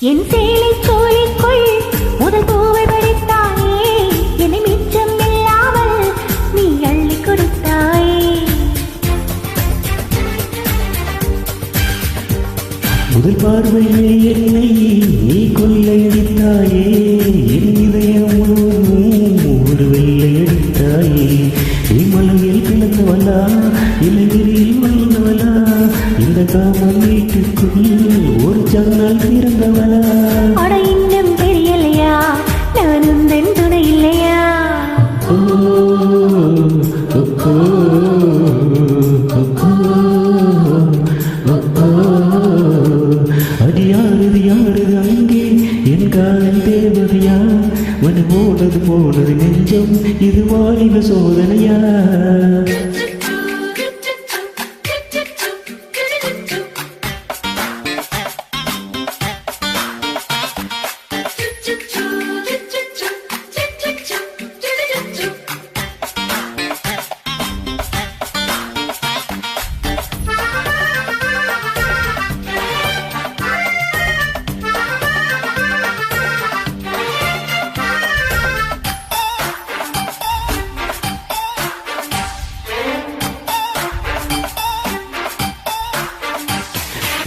என் சேலை சோலைக்குள் முதல் பூவை பறித்தாயே, என்னை மிச்சம் இல்லாமல் நீ அள்ளி கொடுத்தாயே. முதல் பார்வையிலே என்னை நீ கொள்ளையடித்தாயே, என் இதயம் ஒரு வெள்ளையடித்தாயே. நீ மலையில் பிளந்தவளா, இலையில் வளர்ந்தவளா, இந்த காமன் வீட்டுக்குள் ஒரு ஜன்னல் திறந்தவளா. அட இன்னும் தெரியலையா, நான் உந்தன் துணை இல்லையா? அது யாருது யாருது அங்கே என் காதல் தேவதையா? மனு போனது நெஞ்சம், இது வாலிப சோதனையா?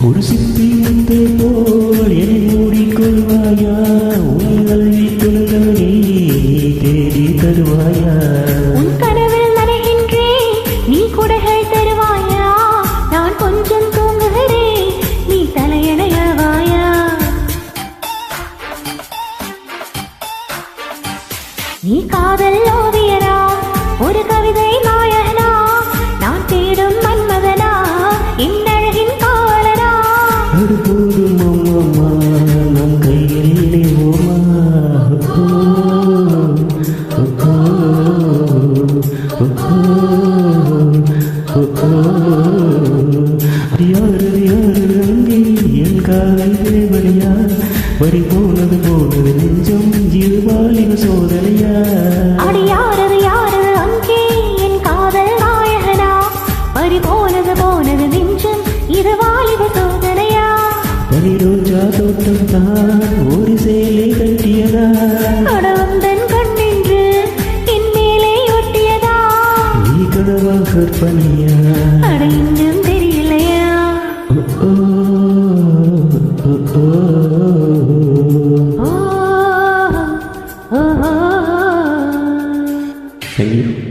ஒரு சிப்பி முத்தை போல் என்னை மூடிக்கொள்வாயா? உங்கள் வீட்டுள்ளவனே தேடி தருவாயா? உன் கனவில் நனைகின்றேன், நீ குடைகள் தருவாயா? நான் கொஞ்சம் தூங்குகிறேன், நீ தலையணையவாயா? நீ காதல் ஓவியனா, ஒரு கவிதை நாயகனா, நான் தேடும் மன்மதனா, இந்த அழகின் காவலனா? அது போதும் அம்மா, நம் கையில் இணைவோமா? யாரு அங்கே என் காதல் தேவனையா? பறி போனது நெஞ்சம், இது வாலிப சோதனையா? அடி யாரு அங்கே என் காதல் நாயகனா? பறி போனது நெஞ்சம், இது வாலிப சோதனையா? பனி ரோஜா தோட்டம் தான் ஒரு சேலை கட்டியதா? கடவுந்தன் கண்ணின்று என் மேலே ஒட்டியதா? நீ கனவா கற்பனையா? அட இன்னும் தெரியலையா? Thank you.